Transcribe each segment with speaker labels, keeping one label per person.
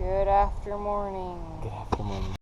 Speaker 1: Good after morning.
Speaker 2: Good afternoon.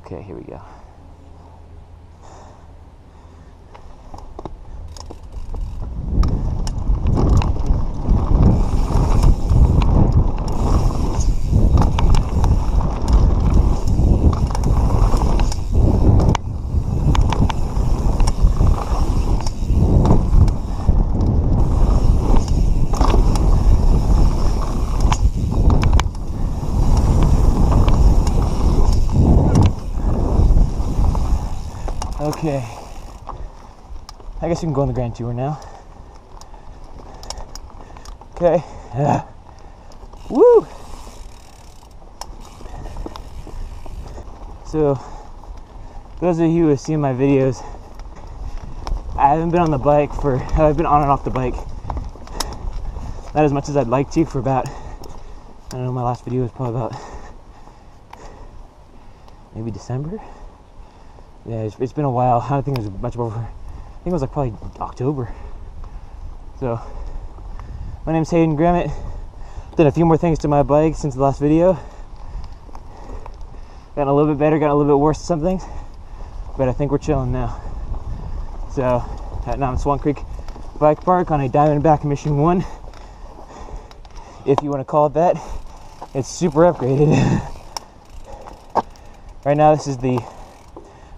Speaker 1: Okay, here we go. Okay, I guess we can go on the Grand Tour now. Okay, woo! So, those of you who have seen my videos, I haven't been on the bike I've been on and off the bike not as much as I'd like to for about, I don't know, my last video was probably about maybe December. Yeah, it's been a while. I don't think it was much over. I think it was like probably October. So, my name's Hayden Grimmett. Done a few more things to my bike since the last video. Gotten a little bit better, gotten a little bit worse at some things, but I think we're chilling now. So, now I'm at Swan Creek Bike Park on a Diamondback Mission 1, if you want to call it that. It's super upgraded. Right now, this is the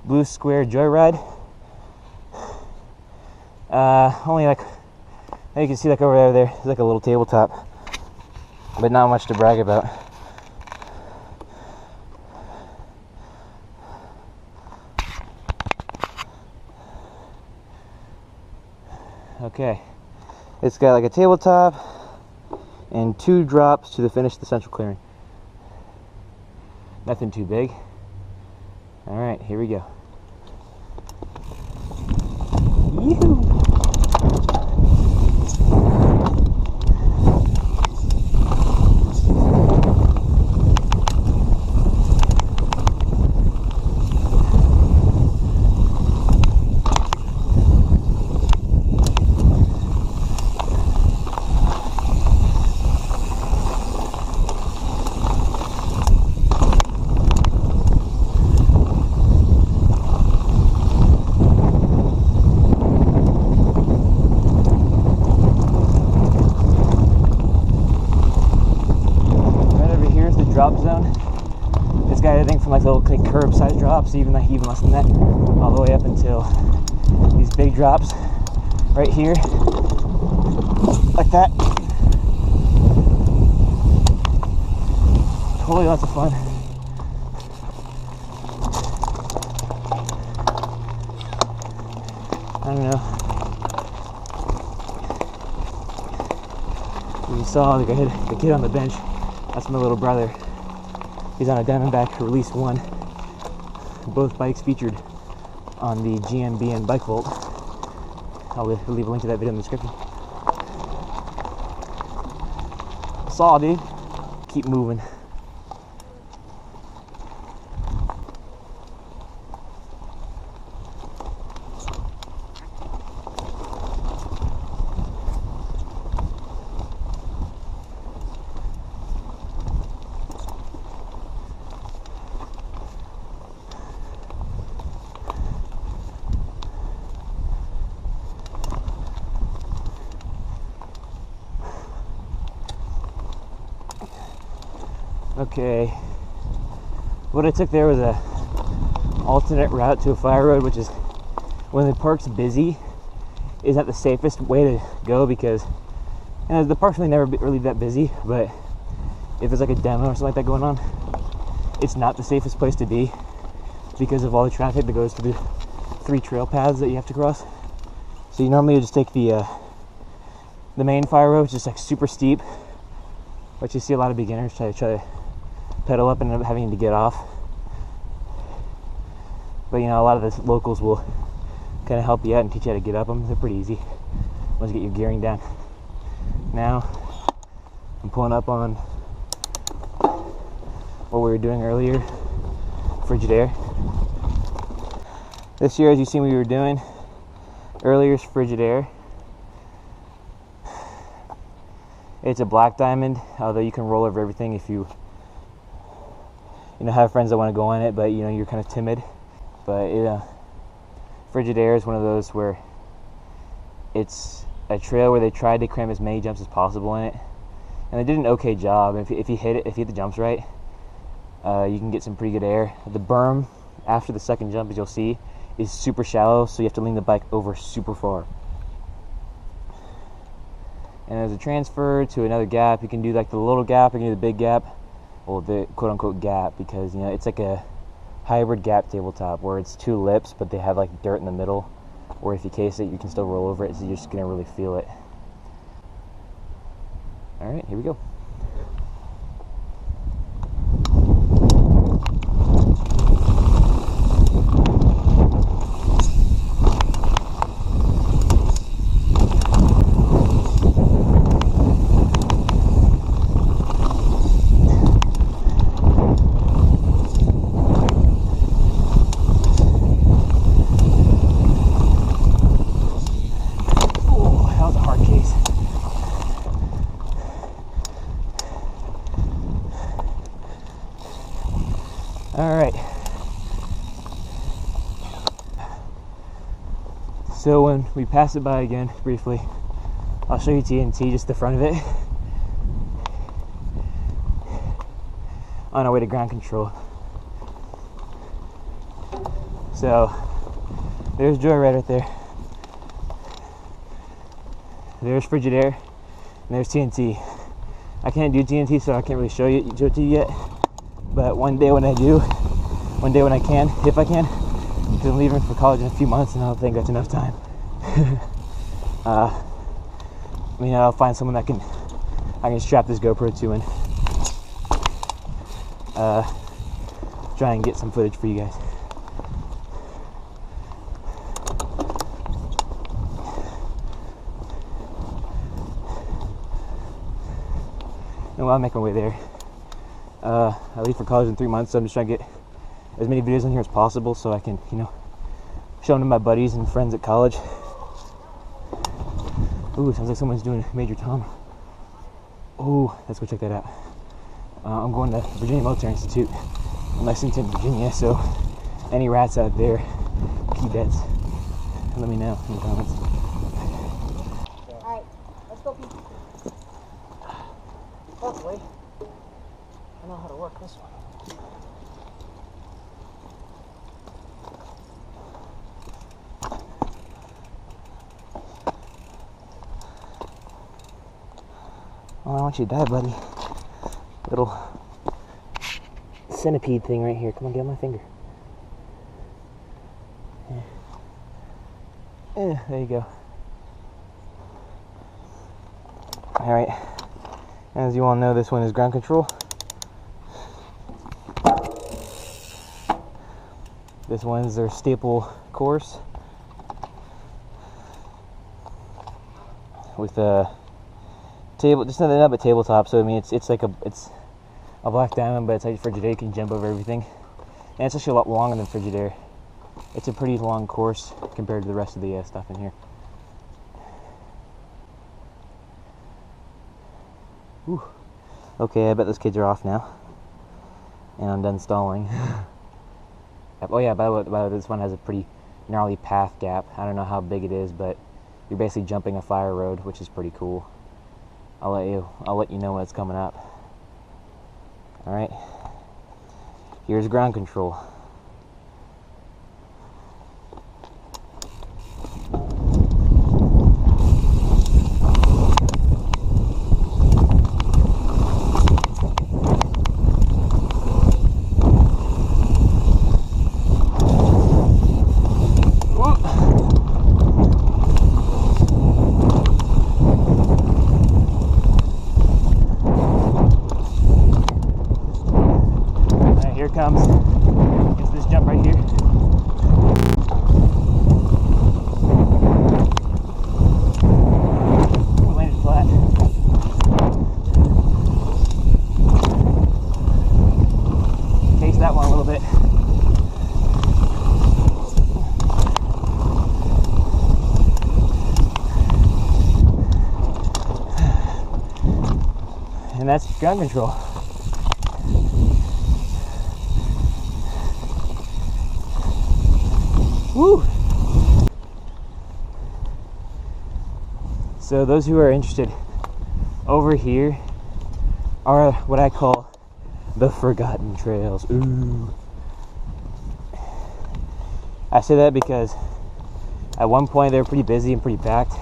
Speaker 1: Blue Square Joyride. Only like, you can see like over there, there's like a little tabletop, but not much to brag about. Okay, it's got like a tabletop and 2 drops to finish the central clearing. Nothing too big. All right, here we go. Yoo-hoo. Drop zone. It's got everything from like little curb size drops, even less than that, all the way up until these big drops right here, like that. Totally lots of fun. I don't know. You saw the kid on the bench. That's my little brother. He's on a Diamondback Release 1. Both bikes featured on the GMB and Bike Vault. I'll leave a link to that video in the description. Saw, dude. Keep moving. Okay, what I took there was a alternate route to a fire road, which is, when the park's busy, is not the safest way to go, because the park's really never really that busy, but if there's like a demo or something like that going on, it's not the safest place to be because of all the traffic that goes through the 3 trail paths that you have to cross. So you normally just take the main fire road, which is like super steep, which you see a lot of beginners try to pedal up and end up having to get off. But a lot of the locals will kind of help you out and teach you how to get up them. They're pretty easy once you get your gearing down. Now I'm pulling up on what we were doing earlier, Frigid Air. This year, as you've seen we were doing earlier, is Frigid Air. It's a black diamond, although you can roll over everything if you you know, have friends that want to go on it, but you know, you're kind of timid. But Frigidaire is one of those where it's a trail where they tried to cram as many jumps as possible in it, and they did an okay job. If you hit the jumps right, you can get some pretty good air. The berm after the second jump, as you'll see, is super shallow, so you have to lean the bike over super far. And there's a transfer to another gap. You can do like the little gap, you can do the big gap, well, the quote-unquote gap, because you know it's like a hybrid gap tabletop where it's two lips, but they have like dirt in the middle, or if you case it, you can still roll over it, so you're just gonna really feel it. All right, here we go. All right. So when we pass it by again, briefly, I'll show you TNT, just the front of it, on our way to ground control. So there's Joyride right there. There's Frigidaire, and there's TNT. I can't do TNT, so I can't really show it to you yet. But one day when I do, one day when I can, if I can, because I'm leaving for college in a few months and I don't think that's enough time. I mean, I'll find someone that I can strap this GoPro to and try and get some footage for you guys. And while I make my way there, I leave for college in 3 months, so I'm just trying to get as many videos on here as possible so I can, you know, show them to my buddies and friends at college. Ooh, sounds like someone's doing Major Tom. Ooh, let's go check that out. I'm going to Virginia Military Institute in Lexington, Virginia, so any rats out there, keep bets. Let me know in the comments.
Speaker 2: Alright, let's go, Pete. Hopefully, I know how to work this one.
Speaker 1: Oh, I don't want you to die, buddy. Little centipede thing right here. Come on, get on my finger. Yeah, there you go. Alright. As you all know, this one is ground control. This one's their staple course with a table, just nothing but tabletop. So I mean, it's like it's a black diamond, but it's like Frigidaire, you can jump over everything, and it's actually a lot longer than Frigidaire. It's a pretty long course compared to the rest of the stuff in here. Whew. Okay, I bet those kids are off now, and I'm done stalling. Oh yeah, by the way, this one has a pretty gnarly path gap. I don't know how big it is, but you're basically jumping a fire road, which is pretty cool. I'll let you know when it's coming up. All right, here's ground control. Comes. It's this jump right here. We landed flat. Taste that one a little bit. And that's ground control. Woo! So those who are interested, over here are what I call the forgotten trails. Ooh. I say that because at one point they were pretty busy and pretty packed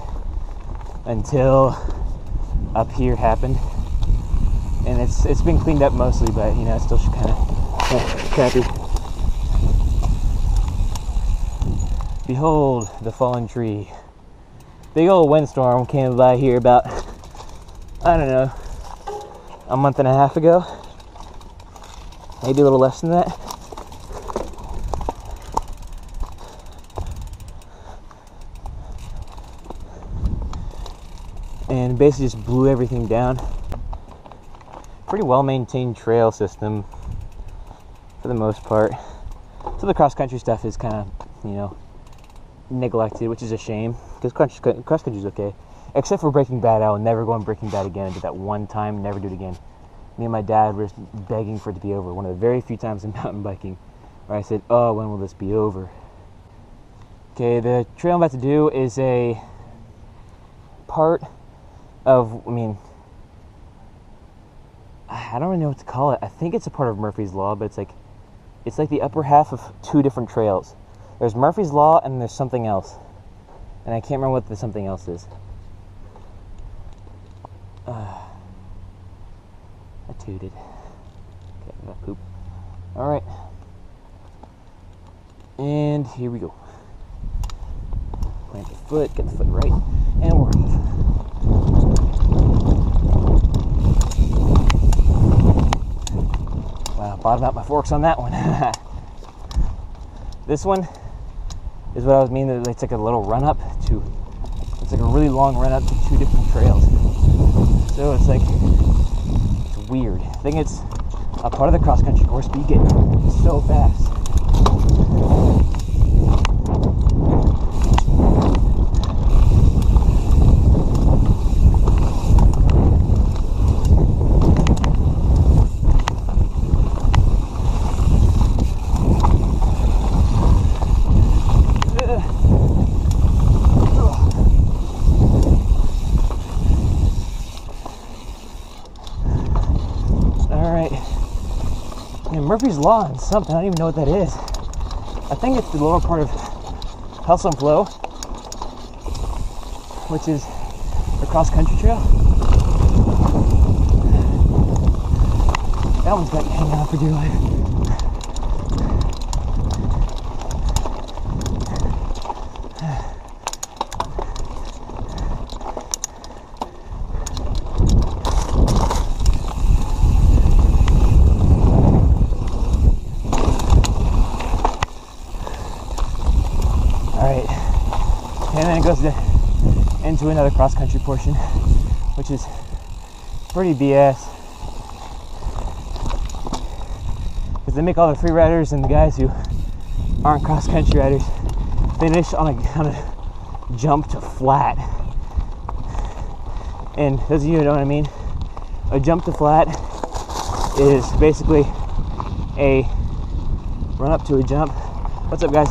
Speaker 1: until up here happened, and it's been cleaned up mostly, but you know, it's still kind of crappy. Behold the fallen tree. Big old windstorm came by here about, I don't know, a month and a half ago, maybe a little less than that. And basically just blew everything down. Pretty well maintained trail system for the most part. So the cross country stuff is kind of, you know, neglected, which is a shame, because cross country is okay, except for Breaking Bad. I will never go on Breaking Bad again. I did that one time, never do it again. Me and my dad were begging for it to be over. One of the very few times in mountain biking where I said, oh, when will this be over? Okay, the trail I'm about to do is a part of, I mean, I don't really know what to call it. I think it's a part of Murphy's Law, but it's like the upper half of two different trails. There's Murphy's Law and there's something else. And I can't remember what the something else is. I tooted. Okay, I got poop. Alright. And here we go. Plant the foot, get the foot right, and we're off. Wow, bottomed out my forks on that one. This one is what I was meaning, that it's like a little run up to, it's like a really long run up to two different trails. So it's like, it's weird. I think it's a part of the cross country course, but you get so fast. Murphy's Law and something, I don't even know what that is. I think it's the lower part of Hustle and Flow, which is the cross country trail. That one's got to hang on for dear life. And then it goes into another cross-country portion, which is pretty BS. Because they make all the free riders and the guys who aren't cross-country riders finish on a jump to flat. And those of you who know what I mean, a jump to flat is basically a run up to a jump. What's up, guys?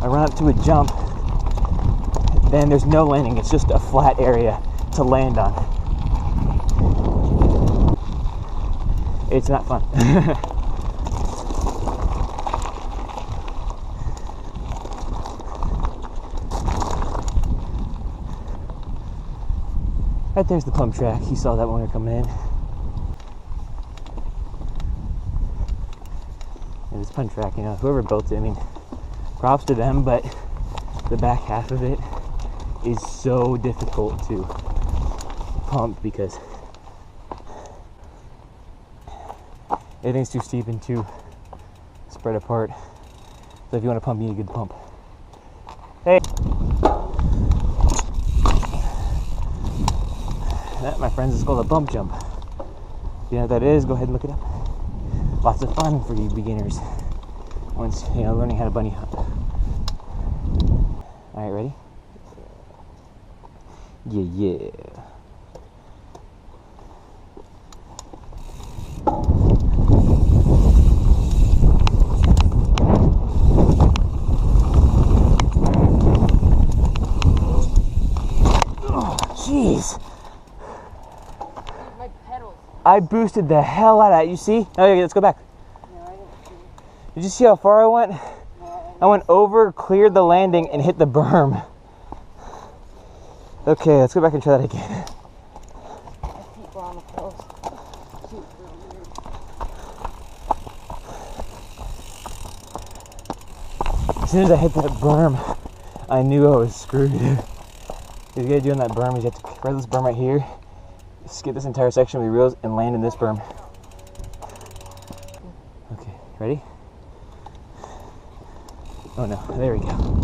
Speaker 1: A run up to a jump. Then there's no landing, it's just a flat area to land on. It's not fun. Right there's the pump track. You saw that when we were coming in. And this pump track, you know, whoever built it, I mean, props to them, but the back half of it is so difficult to pump because everything's too steep and too spread apart. So if you want to pump, you need a good pump. Hey! That, my friends, is called a bump jump. If you know what that is, go ahead and look it up. Lots of fun for you beginners once, you know, learning how to bunny hop. Alright, ready? Yeah. Jeez.
Speaker 2: My pedals.
Speaker 1: I boosted the hell out of that. You see? Okay, let's go back.
Speaker 2: No, I didn't see.
Speaker 1: Did you see how far I went?
Speaker 2: No,
Speaker 1: I went over, cleared the landing, and hit the berm. Okay, let's go back and try that again.
Speaker 2: my feet were on the pedals. Feet were weird.
Speaker 1: As soon as I hit that berm, I knew I was screwed. What you gotta do on that berm is you have to ride this berm right here, skip this entire section with your wheels, and land in this berm. Okay, ready? Oh no, there we go.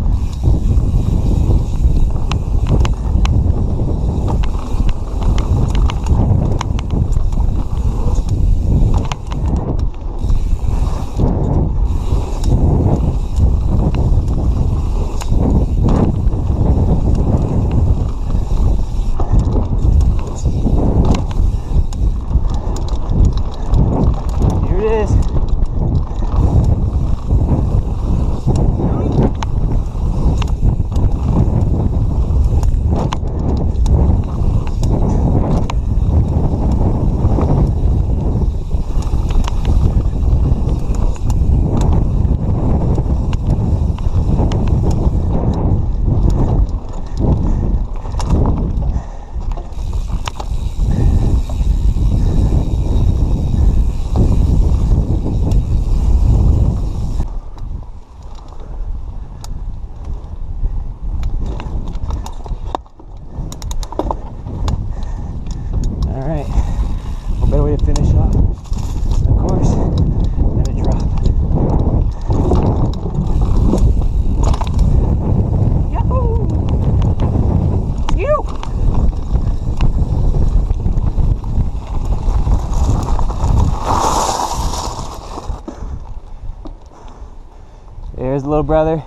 Speaker 1: There's the little brother,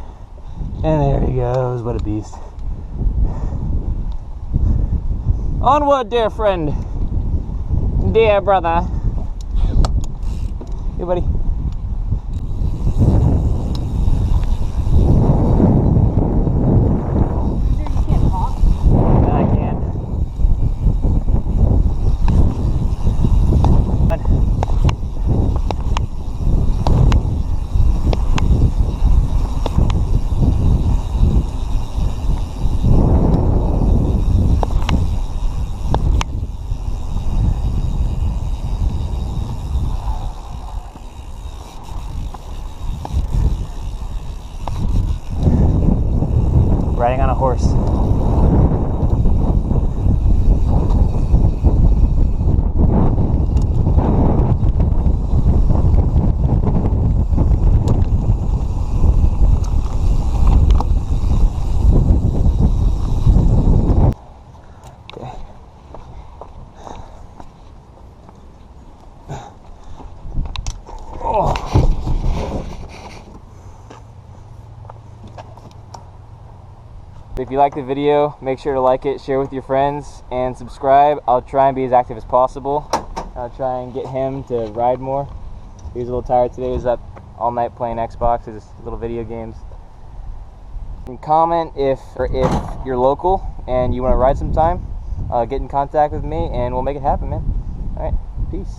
Speaker 1: and there he goes. What a beast. Onward, dear friend. Dear brother. Hey, buddy.
Speaker 2: You can't talk.
Speaker 1: No, I can't. Riding on a horse. Okay. Oh. If you like the video, make sure to like it, share with your friends, and subscribe. I'll try and be as active as possible. I'll try and get him to ride more. He was a little tired today. He was up all night playing Xbox, his little video games. And comment if you're local and you want to ride sometime. Get in contact with me and we'll make it happen, man. All right, peace.